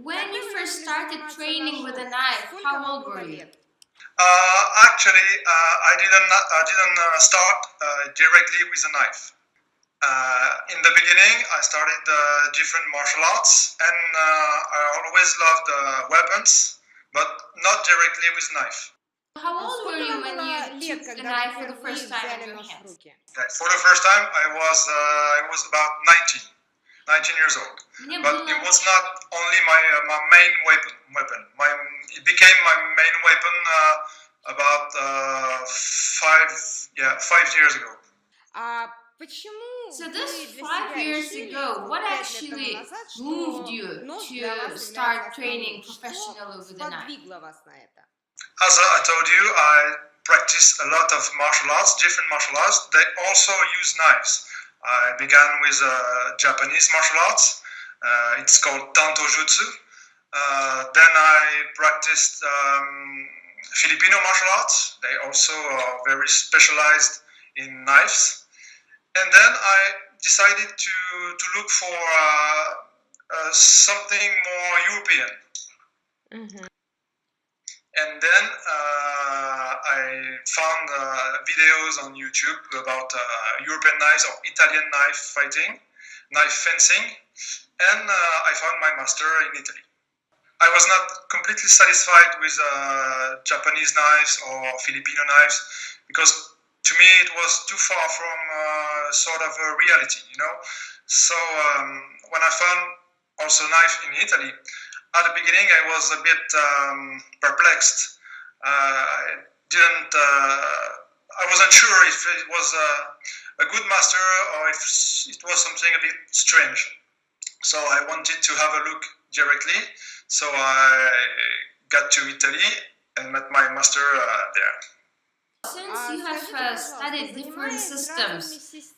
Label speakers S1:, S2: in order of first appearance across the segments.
S1: When you first started training with a knife, how old were you?
S2: Actually, I didn't start directly with a knife. In the beginning, I started different martial arts, and I always loved weapons, but not directly with knife.
S1: How old were you when you took the knife for the first time in your hands?
S2: For the first time, I was about 19 years old. But it was not only my main weapon. It became my main weapon about 5 years ago.
S1: So this 5 years ago, what actually moved you to start training professionally with a knife?
S2: As I told you, I practice a lot of martial arts, different martial arts. They also use knives. I began with Japanese martial arts. It's called Tanto Jutsu. Then I practiced Filipino martial arts. They also are very specialized in knives. And then I decided to look for something more European.
S1: Mm-hmm.
S2: And then I found videos on YouTube about European knives or Italian knife fighting, knife fencing, and I found my master in Italy. I was not completely satisfied with Japanese knives or Filipino knives because to me it was too far from sort of a reality, you know. So when I found also knife in Italy, at the beginning, I was a bit perplexed. I wasn't sure if it was a good master or if it was something a bit strange. So I wanted to have a look directly. So I got to Italy and met my master there.
S1: Since you have studied different systems,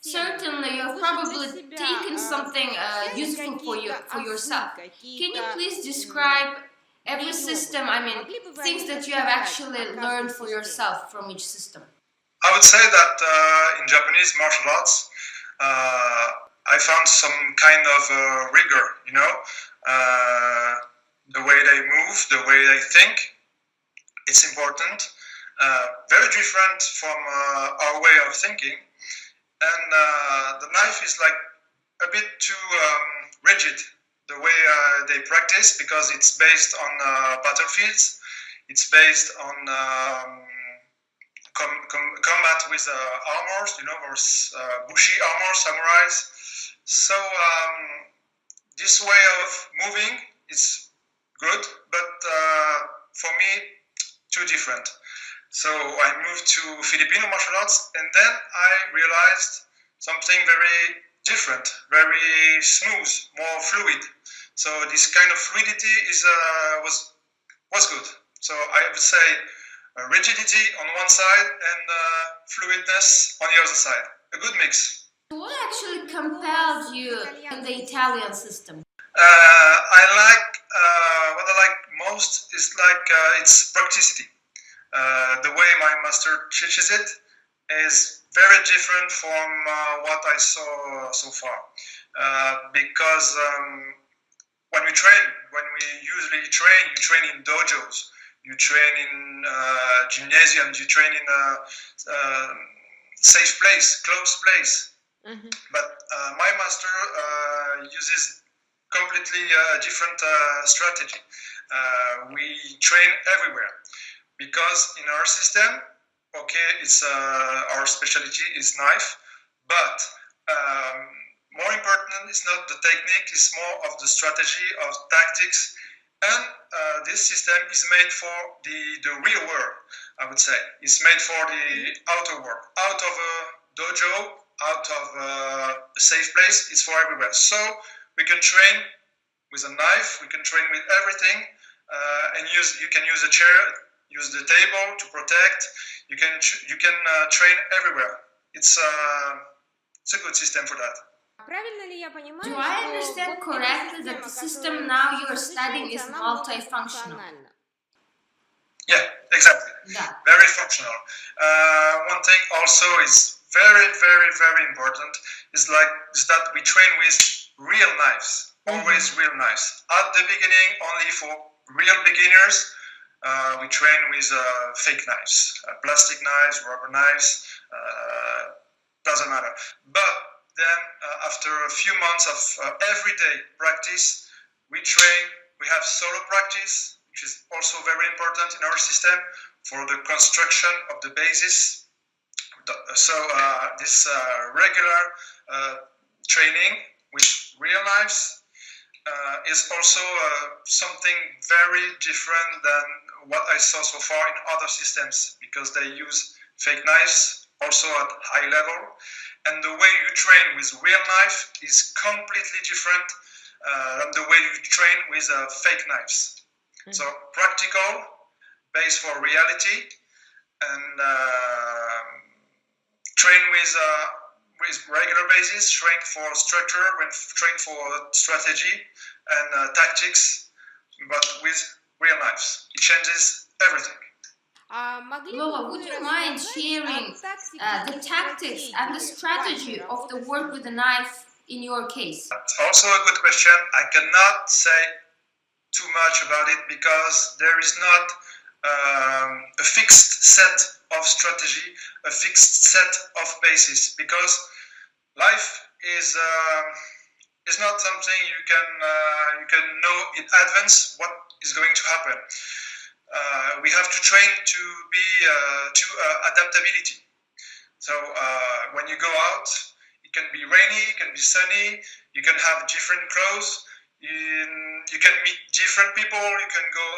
S1: certainly you have probably taken something useful for yourself. Can you please describe every system, things that you have actually learned for yourself from each system?
S2: I would say that in Japanese martial arts, I found some kind of rigor, you know, the way they move, the way they think. It's important. Very different from our way of thinking, and the knife is like a bit too rigid the way they practice because it's based on battlefields, it's based on combat with armors, you know, or bushi armor, samurais. So this way of moving is good, but for me, too different. So I moved to Filipino martial arts, and then I realized something very different, very smooth, more fluid. So this kind of fluidity was good. So I would say rigidity on one side and fluidness on the other side. A good mix.
S1: What actually compelled you in the Italian system?
S2: What I like most is like its practicity. The way my master teaches it is very different from what I saw so far. Because when we usually train, you train in dojos, you train in gymnasiums, you train in a safe place, closed place. Mm-hmm. But my master uses completely different strategy. We train everywhere. Because in our system, okay, it's our specialty is knife, but more important is not the technique, it's more of the strategy, of tactics, and this system is made for the real world, I would say. It's made for the outer world. Out of a dojo, out of a safe place, it's for everywhere. So we can train with a knife, we can train with everything, and you can use a chair, use the table to protect. You can train everywhere. It's a good system for that.
S1: Do I understand correctly that the system now you are studying is multifunctional?
S2: Yeah, exactly.
S1: Yeah.
S2: Very functional. One thing also is very, very, very important is that we train with real knives. always real nice. At the beginning, only for real beginners, we train with fake knives, plastic knives, rubber knives, doesn't matter. But then, after a few months of everyday practice, we have solo practice, which is also very important in our system for the construction of the basis. So this regular training with real knives is also something very different than what I saw so far in other systems, because they use fake knives also at high level, and the way you train with real knife is completely different than the way you train with fake knives. So practical, based for reality, and train with regular basis, train for structure, train for strategy and tactics, but with real knives. It changes everything.
S1: Lola, would you mind sharing the tactics and the strategy of the work with the knife in your case?
S2: That's also a good question. I cannot say too much about it because there is not a fixed set of strategy, a fixed set of basis, because life is not something you can know in advance what is going to happen. We have to train to be to adaptability. So when you go out, it can be rainy, it can be sunny, you can have different clothes, you can meet different people, you can go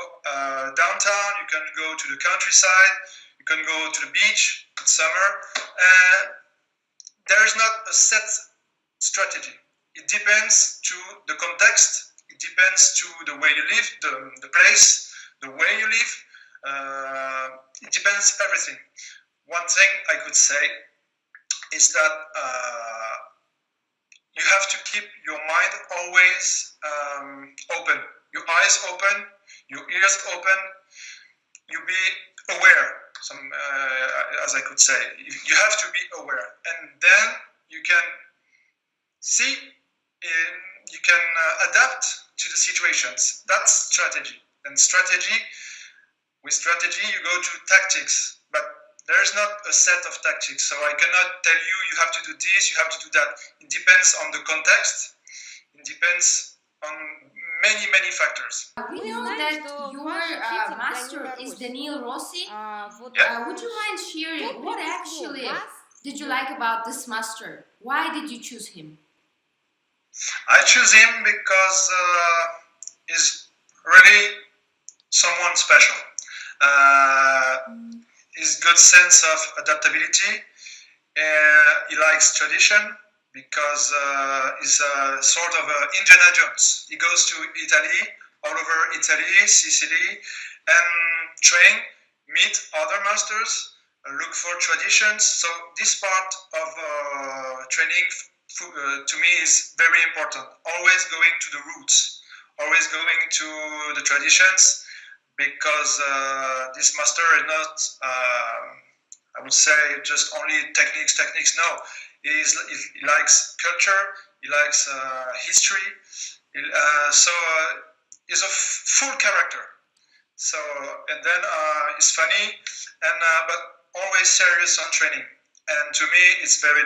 S2: downtown, you can go to the countryside, you can go to the beach in summer. There is not a set strategy. It depends to the context, it depends to the way you live, the place, the way you live. It depends everything. One thing I could say is that you have to keep your mind always open, your eyes open, your ears open. You be aware, as I could say. You have to be aware, and then you can see, you can adapt to the situations. That's strategy. And with strategy, you go to tactics, but there is not a set of tactics. So I cannot tell you have to do this, you have to do that. It depends on the context. It depends on many, many factors.
S1: We know that your master is Daniel Rossi. Would you mind sharing what actually did you like about this master? Why did you choose him?
S2: I choose him because he's really someone special. His good sense of adaptability. He likes tradition because he's sort of Indiana Jones. He goes to Italy, all over Italy, Sicily, and train, meet other masters, look for traditions. So this part of training to me is very important. Always going to the roots, always going to the traditions, because this master is not, I would say, just only techniques. No, he likes culture, he likes history, so he's a full character. So, and then he's funny, and but always serious on training. And to me, it's very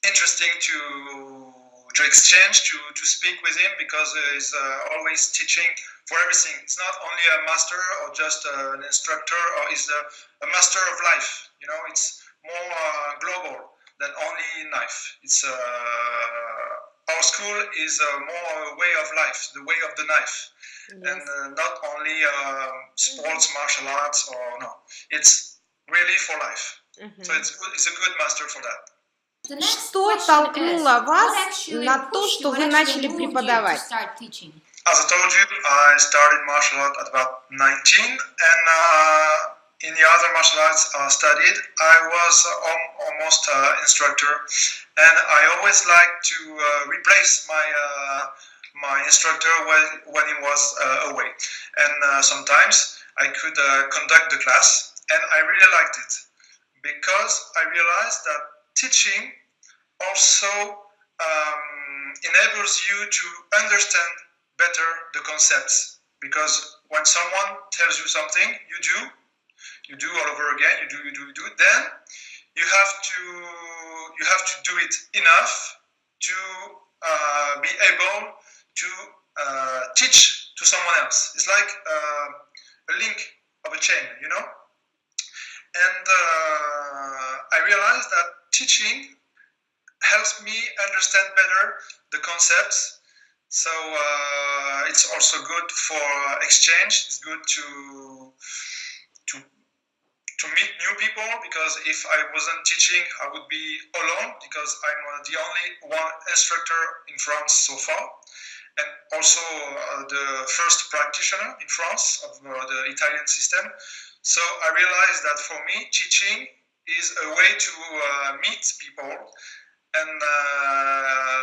S2: interesting to exchange, to speak with him, because he's always teaching for everything. It's not only a master or just an instructor, or he's a master of life. You know, it's more global than only knife. It's our school is more a way of life, the way of the knife, yes. And not only sports, martial arts, or no. It's really for life. So it's a good master for that.
S3: Что толкнуло вас на то, что вы начали преподавать?
S2: As I told you, I started martial art at about 19, and in the other martial arts I studied, I was almost instructor, and I always liked to replace my instructor when he was away, and sometimes I could conduct the class, and I really liked it, because I realized that teaching also enables you to understand better the concepts, because when someone tells you something, you do all over again, you do, then you have to do it enough to be able to teach to someone else. It's like a link of a chain, you know? And I realized that teaching helps me understand better the concepts. So it's also good for exchange. It's good to meet new people, because if I wasn't teaching, I would be alone, because I'm the only one instructor in France so far, and also the first practitioner in France of the Italian system. So I realized that for me, teaching is a way to meet people and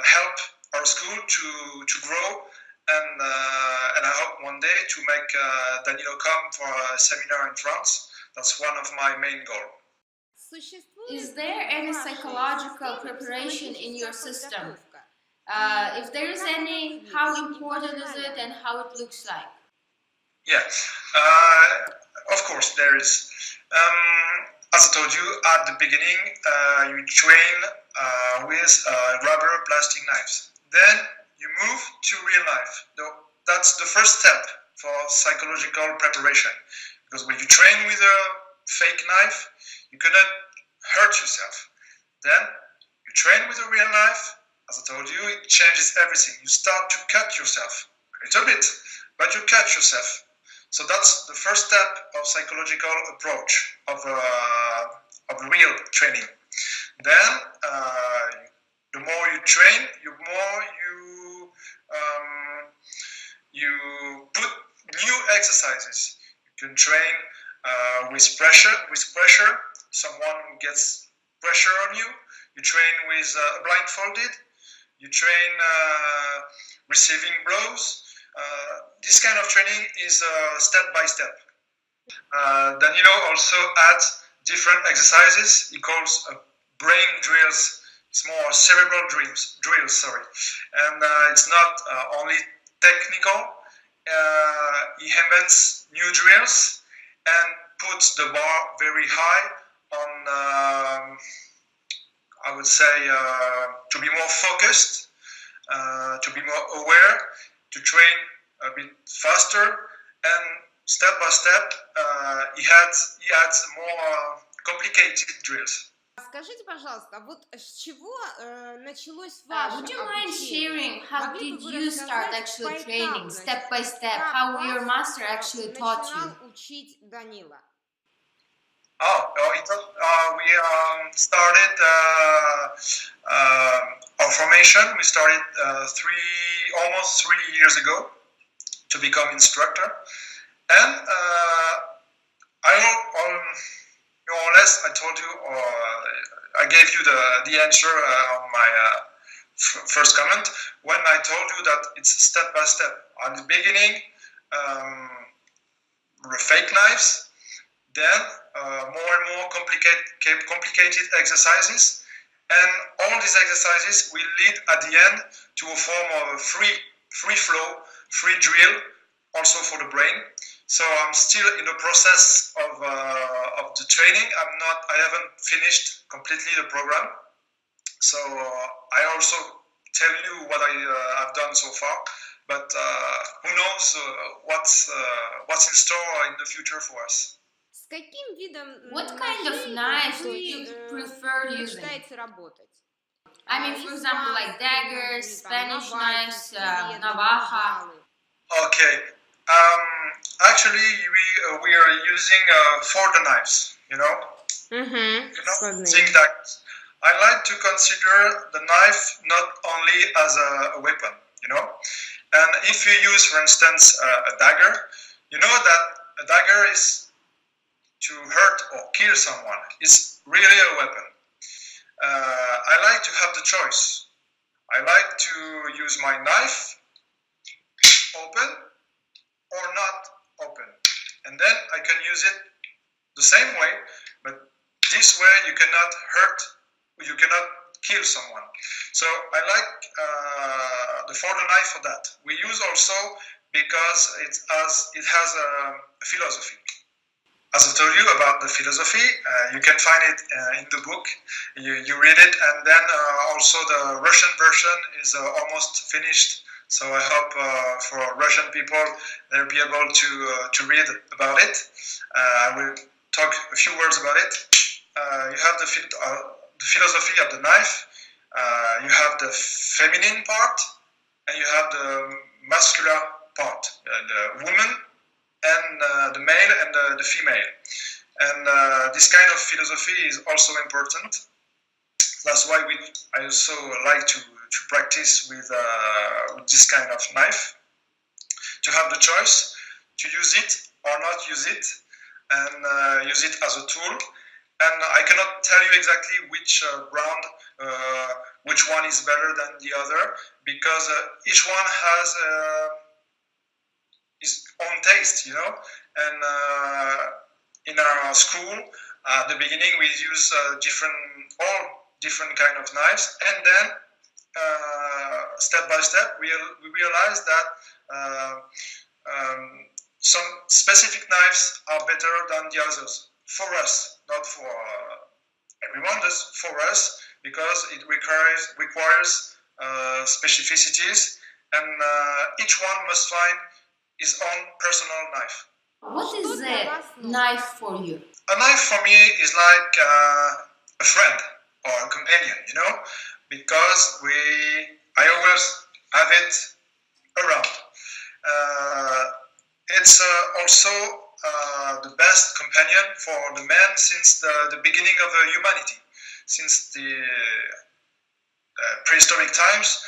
S2: help our school to grow. And I hope one day to make Danilo come for a seminar in France. That's one of my main goals.
S1: Is there any psychological preparation in your system? If there is any, how important is it and how it looks like?
S2: Yeah, of course there is. As I told you at the beginning, you train with rubber plastic knives. Then you move to real life. That's the first step for psychological preparation. Because when you train with a fake knife, you cannot hurt yourself. Then you train with a real knife. As I told you, it changes everything. You start to cut yourself a little bit, but you cut yourself. So that's the first step of psychological approach of real training. Then the more you train, the more you put new exercises. You can train with pressure. Someone who gets pressure on you. You train with blindfolded. You train receiving blows. This kind of training is step by step. Danilo also adds different exercises. He calls brain drills. It's more cerebral drills. And it's not only technical. He invents new drills and puts the bar very high on, I would say, to be more focused, to be more aware, to train a bit faster, and step by step, he adds more complicated drills.
S3: Скажите, пожалуйста, вот с чего началось ваше
S1: Would you mind
S3: обучение?
S1: sharing how
S3: Могли бы
S1: did
S3: вы
S1: you start
S3: рассказать
S1: actually
S3: поэтапно,
S1: training, step by step,
S3: как
S1: how
S3: вас
S1: your master actually taught you?
S3: начинал учить Данила?
S2: We started our formation. We started almost 3 years ago to become instructor, and more or less I told you, or I gave you the answer on my first comment when I told you that it's step by step. At the beginning, fake knives. Then more and more complicated exercises, and all these exercises will lead at the end to a form of free flow, free drill, also for the brain. So I'm still in the process of the training. I haven't finished completely the program. So I also tell you what I have done so far, but who knows what's in store in the future for us.
S1: What kind of knives do you prefer using? I mean, for example, like daggers, Spanish knives, navaja.
S2: Okay. Actually, we are using fork knives. You know. Using daggers. I like to consider the knife not only as a weapon. You know. And if you use, for instance, a dagger, you know that a dagger is to hurt or kill someone. It's really a weapon. I like to have the choice. I like to use my knife open or not open. And then I can use it the same way, but this way you cannot hurt, you cannot kill someone. So I like the folding knife for that. We use also because it has a philosophy. As I told you about the philosophy, you can find it in the book. You read it, and then also the Russian version is almost finished. So I hope for Russian people they'll be able to read about it. I will talk a few words about it. You have the philosophy of the knife. You have the feminine part, and you have the muscular part, the woman and the male and the female. And this kind of philosophy is also important. That's why I also like to practice with this kind of knife, to have the choice to use it or not use it, and use it as a tool. And I cannot tell you exactly which brand, which one is better than the other, because each one has his own taste, you know. And in our school, at the beginning, we use all different kind of knives, and then step by step, we realize that some specific knives are better than the others for us, not for everyone, just for us, because it requires specificities, and each one must find his own personal knife.
S1: What is a knife for you?
S2: A knife for me is like a friend or a companion, you know, because I always have it around. It's also the best companion for the man since the beginning of humanity, since the prehistoric times.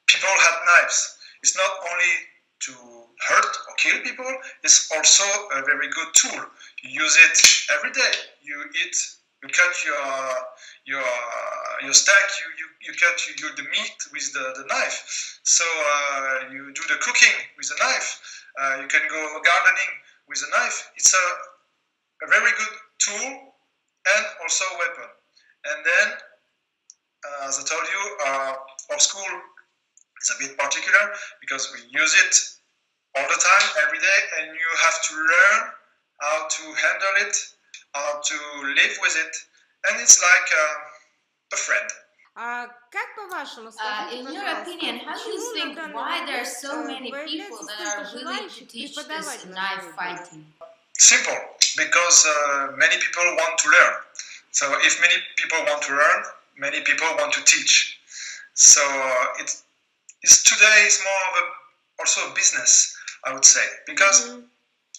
S2: People had knives. It's not only to hurt or kill people, it's also a very good tool. You use it every day. You cut your steak, you cut the meat with the knife. So you do the cooking with a knife. You can go gardening with a knife. It's a very good tool and also a weapon. And then, as I told you, our school is a bit particular because we use it all the time, every day, and you have to learn how to handle it, how to live with it, and it's like a friend.
S1: In your opinion, how do you think why there are so many people that are willing to teach this knife fighting?
S2: Simple, because many people want to learn. So if many people want to learn, many people want to teach. So it's today is more of also a business, I would say, because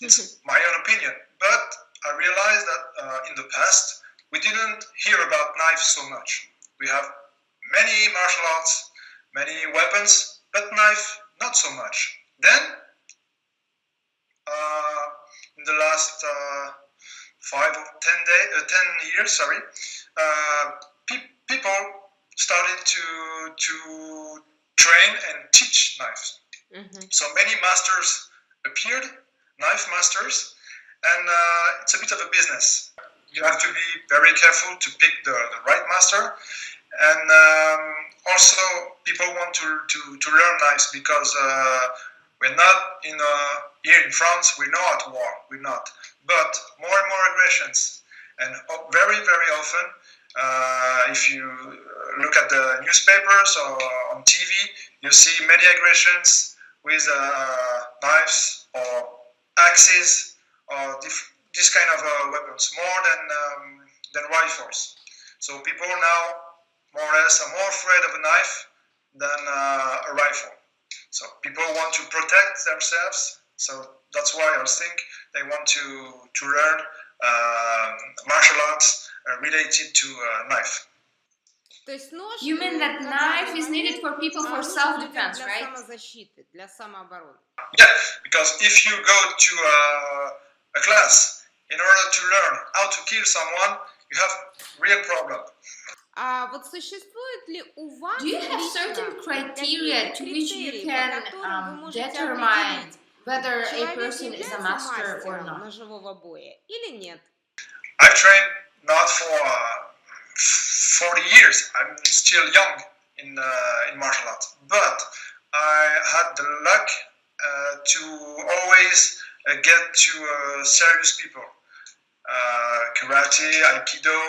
S2: it's my own opinion. But I realized that in the past we didn't hear about knives so much. We have many martial arts, many weapons, but knife not so much. Then in the last 5 or 10 years, people started to train and teach knives. So many masters appeared, knife masters, and it's a bit of a business. You have to be very careful to pick the right master, and also people want to learn knives because we're not here in France. We're not at war. We're not, but more and more aggressions, and very very often, if you look at the newspapers or on TV, you see many aggressions with knives or axes or this kind of weapons, more than rifles. So people now more or less are more afraid of a knife than a rifle. So people want to protect themselves. So that's why I think they want to learn martial arts related to knife.
S1: You mean that knife is needed for people for self-defense, right?
S2: Yeah, because if you go to a class in order to learn how to kill someone, you have real problem.
S1: Do you have certain criteria to which you can determine whether a person is a master or not?
S2: I've trained not 40 years. I'm still young in martial arts, but I had the luck to always get to serious people. Karate, Aikido,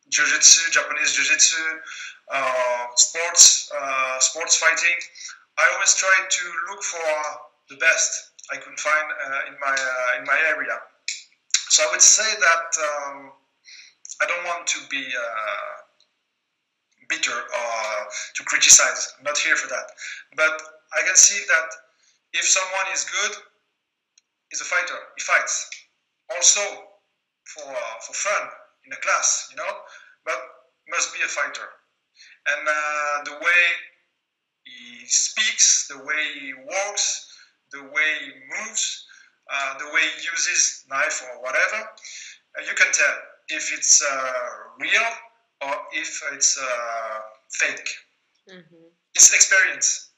S2: Jiu-Jitsu, Japanese Jiu-Jitsu, sports fighting. I always try to look for the best I could find in my area. So I would say that I don't want to be bitter or to criticize. I'm not here for that. But I can see that if someone is good, he's a fighter. He fights. Also for fun in a class, but must be a fighter. And the way he speaks, the way he walks, the way he moves, the way he uses knife or whatever, you can tell if it's real or if it's fake. Mm-hmm. It's experience.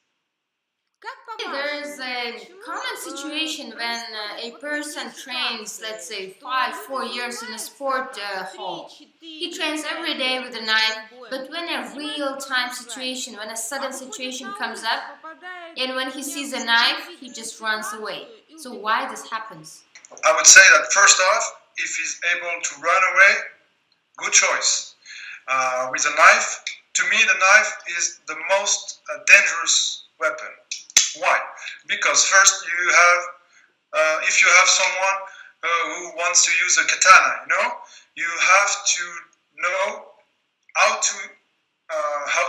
S1: There is a common situation when a person trains, let's say, 4 years in a sport hall. He trains every day with a knife, but when a real-time situation, when a sudden situation comes up, and when he sees a knife, he just runs away. So why this happens?
S2: I would say that first off, if he's able to run away, good choice. With a knife, to me the knife is the most dangerous weapon. Why? Because first you have, if you have someone who wants to use a katana, you have to know how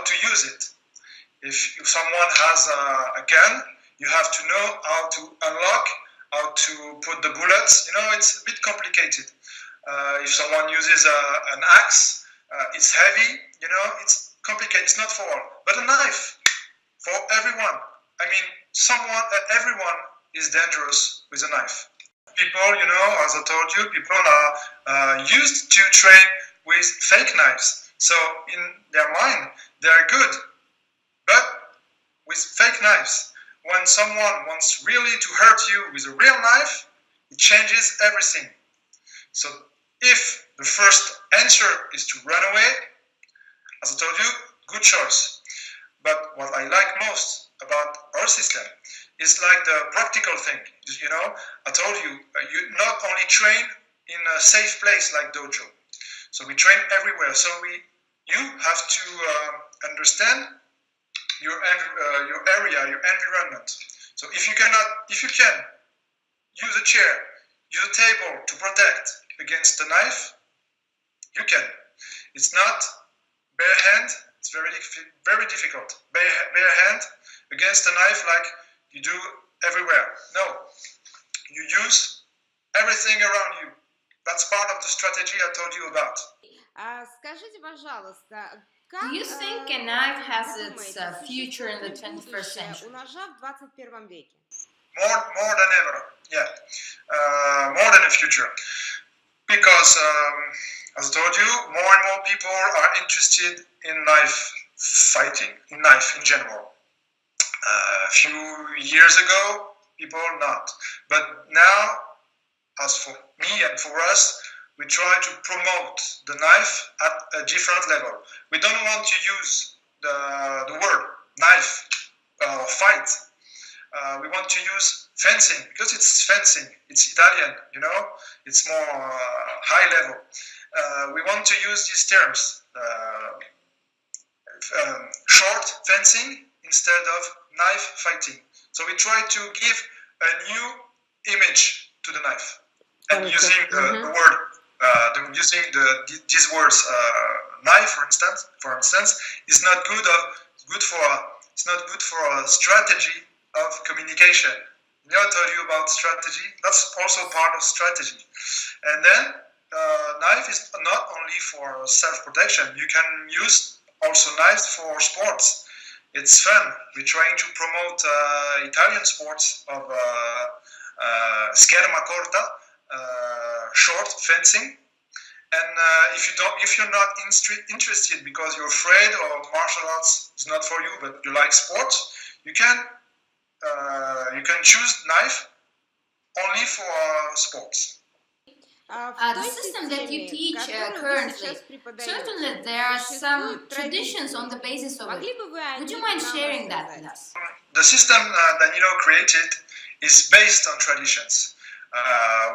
S2: to use it. If someone has a gun, you have to know how to unlock, how to put the bullets. It's a bit complicated. If someone uses an axe, it's heavy. It's complicated. It's not for all, but a knife for everyone. I mean, everyone is dangerous with a knife. People, as I told you, people are used to train with fake knives. So in their mind, they're good. But with fake knives, when someone wants really to hurt you with a real knife, it changes everything. So if the first answer is to run away, as I told you, good choice. But what I like most about our system is like the practical thing. I told you, you not only train in a safe place like dojo. So we train everywhere. So you have to understand your area, your environment. So if you can use a chair, use a table to protect against the knife, you can. It's not bare hand. It's very difficult. Bare hand against a knife like you do everywhere. No, you use everything around you. That's part of the strategy I told you about.
S3: Скажите, пожалуйста,
S1: do you think a knife has its future in the 21st century?
S2: More than ever, yeah. More than a future. Because, as I told you, more and more people are interested in knife fighting, in knife in general. A few years ago, people not. But now, as for me and for us, we try to promote the knife at a different level. We don't want to use the word knife or fight. We want to use fencing because it's fencing. It's Italian, It's more high level. We want to use these terms. Short fencing instead of knife fighting. So we try to give a new image to the knife. And using the word, using these words, knife, for instance, is not good. It's not good for a strategy of communication. I told you about strategy. That's also part of strategy. And then knife is not only for self-protection. You can use also knives for sports. It's fun. We're trying to promote Italian sports of scherma corta, short fencing. And if you're not interested because you're afraid or martial arts is not for you, but you like sports, you can choose knife only for sports.
S1: The system that you teach currently, certainly there are some traditions on the basis of it. Would you mind sharing that with us?
S2: The system Danilo created is based on traditions.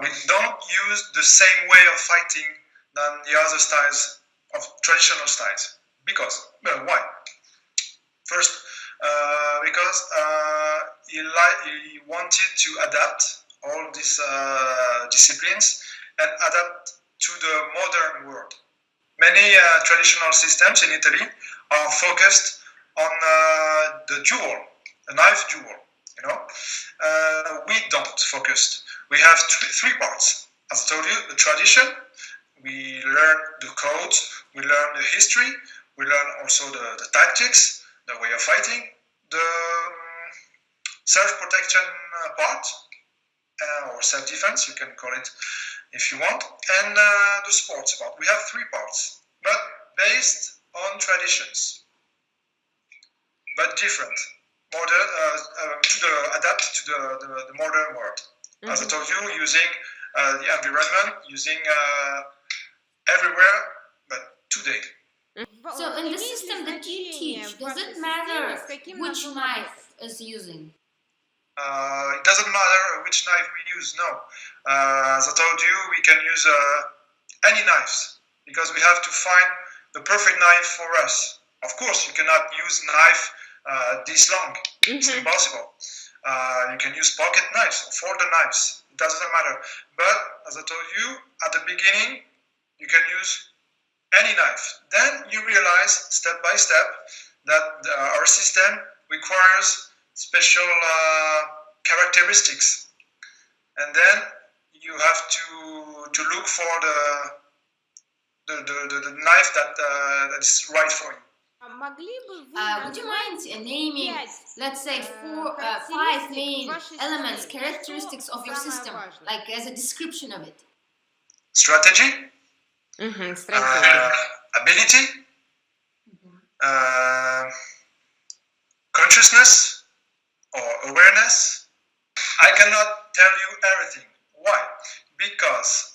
S2: We don't use the same way of fighting than the other styles of traditional styles. Because, well, why? First, because he wanted to adapt all these disciplines and adapt to the modern world. Many traditional systems in Italy are focused on the knife duel. You know, we don't focus. We have three parts. As I told you, the tradition. We learn the codes. We learn the history. We learn also the tactics, the way of fighting, the self-protection part, or self-defense, you can call it if you want, and the sports part. We have three parts, but based on traditions, but different, adapt to the modern world. As I told you, using the environment, using everywhere, but today.
S1: So in the system that you teach, does it matter which knife is using?
S2: It doesn't matter which knife we use, no. As I told you, we can use any knives because we have to find the perfect knife for us. Of course, you cannot use knife this long. It's impossible. You can use pocket knives or folded knives. It doesn't matter. But as I told you, at the beginning, you can use any knife. Then you realize step by step that our system requires special characteristics, and then you have to look for the knife that is right for you.
S1: Would you mind naming, let's say, five main elements, characteristics of your system, like as a description of it?
S2: Strategy, ability, consciousness or awareness. I cannot tell you everything. Why? Because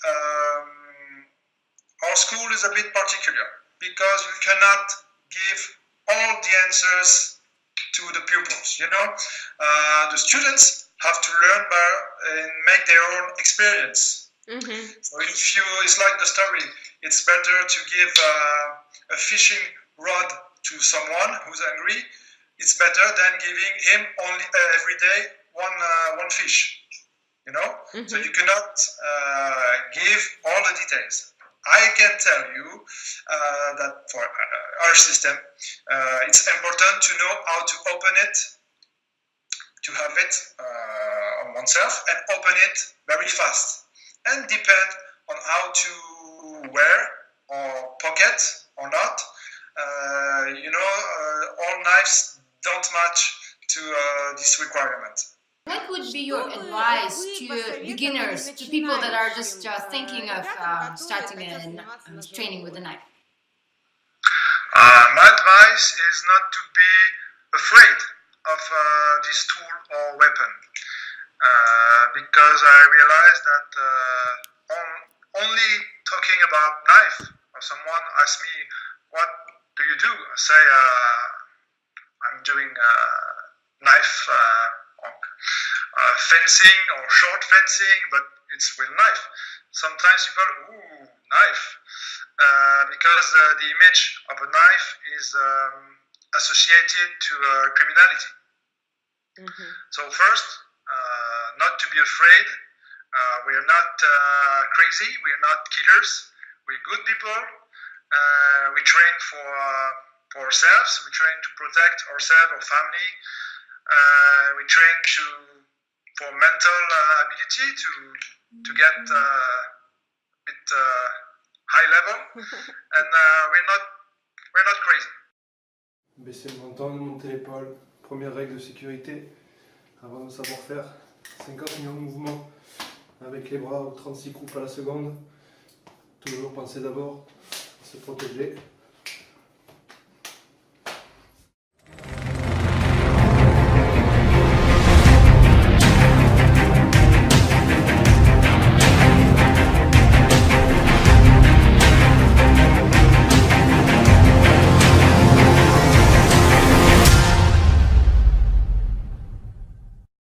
S2: our school is a bit particular, because we cannot give all the answers to the pupils. You know, the students have to learn and make their own experience. So it's like the story. It's better to give a fishing rod to someone who's angry. It's better than giving him only every day one fish. You know, so you cannot give all the details. I can tell you that for our system, it's important to know how to open it, to have it on oneself, and open it very fast. And depend on how to wear or pocket or not. All knives don't match to this requirement.
S1: What would be your advice to beginners, to people that are just thinking of starting training with a knife?
S2: My advice is not to be afraid of this tool or weapon, because I realized that only talking about knife, or someone asks me, what do you do? I say, I'm doing knife fencing or short fencing, but it's with knife. Sometimes people, knife, because the image of a knife is associated to criminality. So first, not to be afraid. We are not crazy. We are not killers. We're good people. We train for ourselves. We train to protect ourselves, our family. We train for mental ability to get a bit high level, and we're not crazy.
S4: Baisser le menton, monter l'épaule. Première règle de sécurité avant de savoir faire 50 millions de mouvements avec les bras ou 36 coupes à la seconde. Toujours penser d'abord à se protéger.